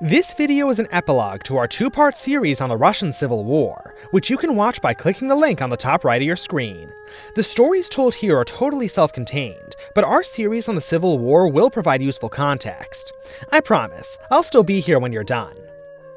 This video is an epilogue to our two-part series on the Russian Civil War, which you can watch by clicking the link on the top right of your screen. The stories told here are totally self-contained, but our series on the Civil War will provide useful context. I promise, I'll still be here when you're done.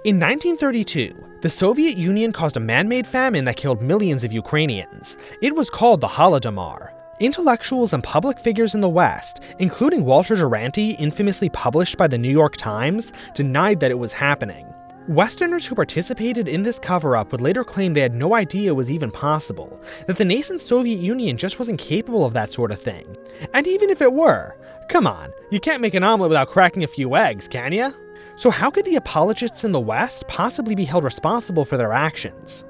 In 1932, the Soviet Union caused a man-made famine that killed millions of Ukrainians. It was called the Holodomor. Intellectuals and public figures in the West, including Walter Duranty, infamously published by the New York Times, denied that it was happening. Westerners who participated in this cover-up would later claim they had no idea it was even possible, that the nascent Soviet Union just wasn't capable of that sort of thing. And even if it were, come on, you can't make an omelet without cracking a few eggs, can ya? So how could the apologists in the West possibly be held responsible for their actions?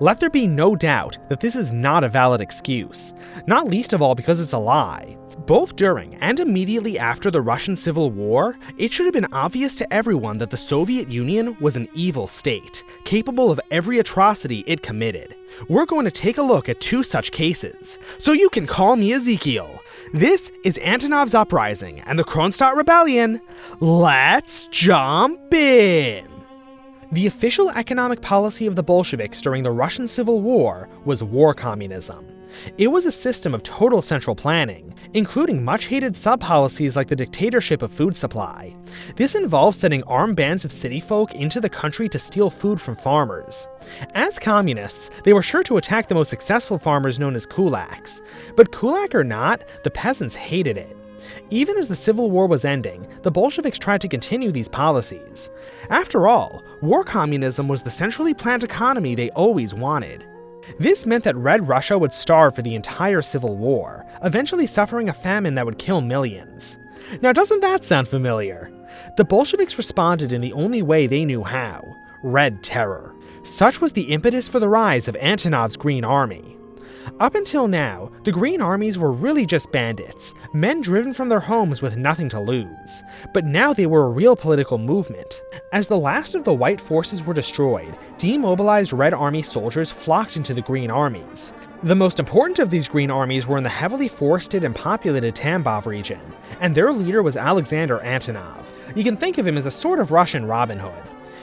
Let there be no doubt that this is not a valid excuse, not least of all because it's a lie. Both during and immediately after the Russian Civil War, it should have been obvious to everyone that the Soviet Union was an evil state, capable of every atrocity it committed. We're going to take a look at two such cases, so you can call me Ezekiel. This is Antonov's Uprising and the Kronstadt Rebellion. Let's jump in! The official economic policy of the Bolsheviks during the Russian Civil War was war communism. It was a system of total central planning, including much-hated sub-policies like the dictatorship of food supply. This involved sending armed bands of city folk into the country to steal food from farmers. As communists, they were sure to attack the most successful farmers known as kulaks. But kulak or not, the peasants hated it. Even as the Civil War was ending, the Bolsheviks tried to continue these policies. After all, war communism was the centrally planned economy they always wanted. This meant that Red Russia would starve for the entire Civil War, eventually suffering a famine that would kill millions. Now doesn't that sound familiar? The Bolsheviks responded in the only way they knew how: Red Terror. Such was the impetus for the rise of Antonov's Green Army. Up until now, the Green Armies were really just bandits, men driven from their homes with nothing to lose. But now they were a real political movement. As the last of the white forces were destroyed, demobilized Red Army soldiers flocked into the Green Armies. The most important of these Green Armies were in the heavily forested and populated Tambov region, and their leader was Alexander Antonov. You can think of him as a sort of Russian Robin Hood.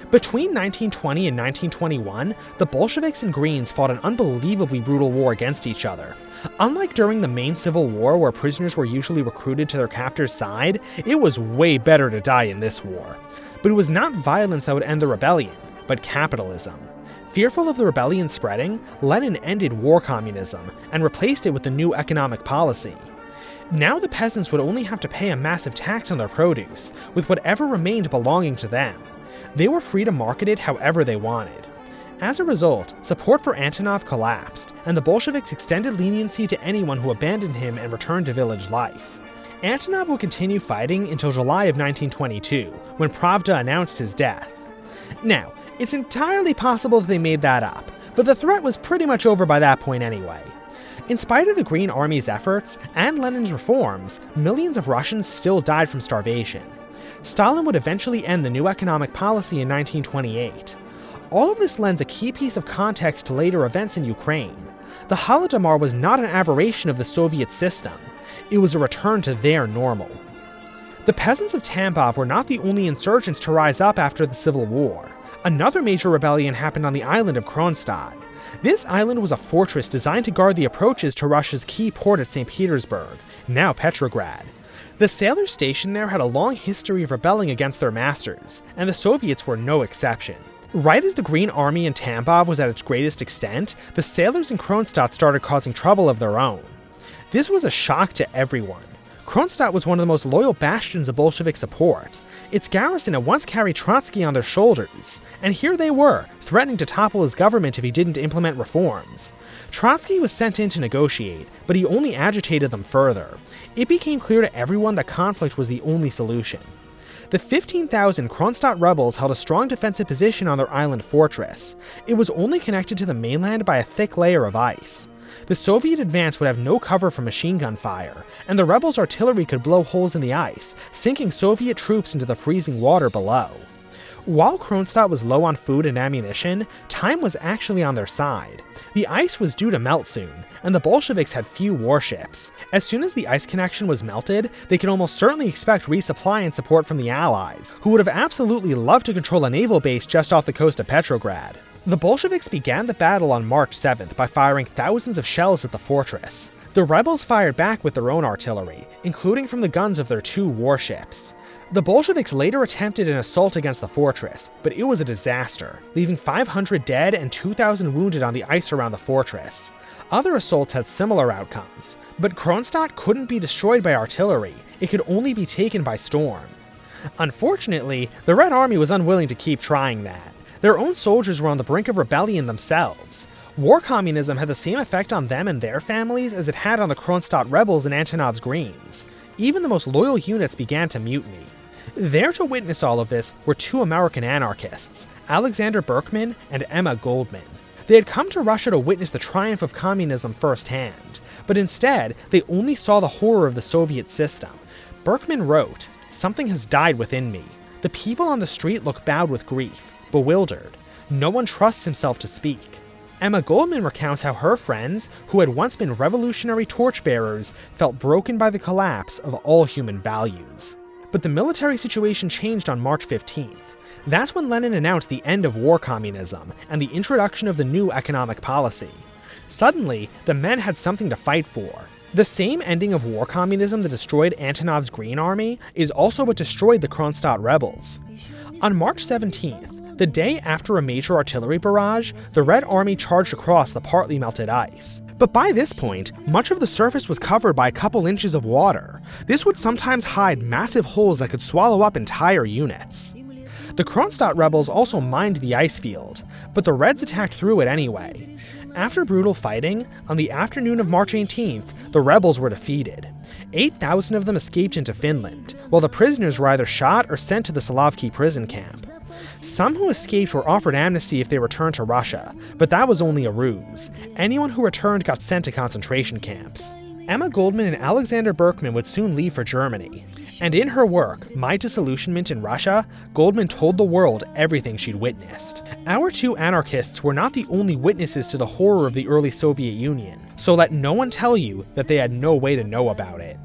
Between 1920 and 1921, the Bolsheviks and Greens fought an unbelievably brutal war against each other. Unlike during the main Civil War, where prisoners were usually recruited to their captors' side, it was way better to die in this war. But it was not violence that would end the rebellion, but capitalism. Fearful of the rebellion spreading, Lenin ended war communism and replaced it with the new economic policy. Now the peasants would only have to pay a massive tax on their produce, with whatever remained belonging to them. They were free to market it however they wanted. As a result, support for Antonov collapsed, and the Bolsheviks extended leniency to anyone who abandoned him and returned to village life. Antonov would continue fighting until July of 1922, when Pravda announced his death. Now, it's entirely possible that they made that up, but the threat was pretty much over by that point anyway. In spite of the Green Army's efforts and Lenin's reforms, millions of Russians still died from starvation. Stalin would eventually end the new economic policy in 1928. All of this lends a key piece of context to later events in Ukraine. The Holodomor was not an aberration of the Soviet system. It was a return to their normal. The peasants of Tambov were not the only insurgents to rise up after the Civil War. Another major rebellion happened on the island of Kronstadt. This island was a fortress designed to guard the approaches to Russia's key port at St. Petersburg, now Petrograd. The sailors stationed there had a long history of rebelling against their masters, and the Soviets were no exception. Right as the Green Army in Tambov was at its greatest extent, the sailors in Kronstadt started causing trouble of their own. This was a shock to everyone. Kronstadt was one of the most loyal bastions of Bolshevik support. Its garrison had once carried Trotsky on their shoulders, and here they were, threatening to topple his government if he didn't implement reforms. Trotsky was sent in to negotiate, but he only agitated them further. It became clear to everyone that conflict was the only solution. The 15,000 Kronstadt rebels held a strong defensive position on their island fortress. It was only connected to the mainland by a thick layer of ice. The Soviet advance would have no cover from machine gun fire, and the rebels' artillery could blow holes in the ice, sinking Soviet troops into the freezing water below. While Kronstadt was low on food and ammunition, time was actually on their side. The ice was due to melt soon, and the Bolsheviks had few warships. As soon as the ice connection was melted, they could almost certainly expect resupply and support from the Allies, who would have absolutely loved to control a naval base just off the coast of Petrograd. The Bolsheviks began the battle on March 7th by firing thousands of shells at the fortress. The rebels fired back with their own artillery, including from the guns of their 2 warships. The Bolsheviks later attempted an assault against the fortress, but it was a disaster, leaving 500 dead and 2,000 wounded on the ice around the fortress. Other assaults had similar outcomes, but Kronstadt couldn't be destroyed by artillery, it could only be taken by storm. Unfortunately, the Red Army was unwilling to keep trying that. Their own soldiers were on the brink of rebellion themselves. War communism had the same effect on them and their families as it had on the Kronstadt rebels in Antonov's Greens. Even the most loyal units began to mutiny. There to witness all of this were 2 American anarchists, Alexander Berkman and Emma Goldman. They had come to Russia to witness the triumph of communism firsthand, but instead, they only saw the horror of the Soviet system. Berkman wrote, "Something has died within me. The people on the street look bowed with grief, bewildered. No one trusts himself to speak." Emma Goldman recounts how her friends, who had once been revolutionary torchbearers, felt broken by the collapse of all human values. But the military situation changed on March 15th. That's when Lenin announced the end of war communism and the introduction of the new economic policy. Suddenly, the men had something to fight for. The same ending of war communism that destroyed Antonov's Green Army is also what destroyed the Kronstadt rebels. On March 17th, the day after a major artillery barrage, the Red Army charged across the partly melted ice. But by this point, much of the surface was covered by a couple inches of water. This would sometimes hide massive holes that could swallow up entire units. The Kronstadt rebels also mined the ice field, but the Reds attacked through it anyway. After brutal fighting, on the afternoon of March 18th, the rebels were defeated. 8,000 of them escaped into Finland, while the prisoners were either shot or sent to the Solovki prison camp. Some who escaped were offered amnesty if they returned to Russia, but that was only a ruse. Anyone who returned got sent to concentration camps. Emma Goldman and Alexander Berkman would soon leave for Germany. And in her work, My Disillusionment in Russia, Goldman told the world everything she'd witnessed. Our 2 anarchists were not the only witnesses to the horror of the early Soviet Union, so let no one tell you that they had no way to know about it.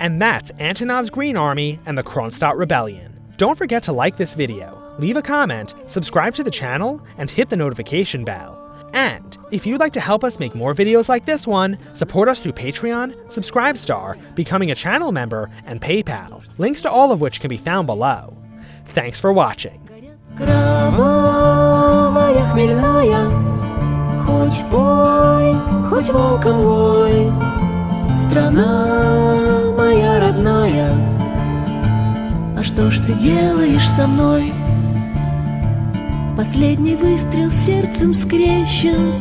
And that's Antonov's Green Army and the Kronstadt Rebellion. Don't forget to like this video, leave a comment, subscribe to the channel, and hit the notification bell. And if you'd like to help us make more videos like this one, support us through Patreon, Subscribestar, becoming a channel member, and PayPal, links to all of which can be found below. Thanks for watching. Кровавая хмельная, хоть бой, хоть волком вой, страна моя родная, а что ж ты делаешь со мной? Последний выстрел сердцем скрещен,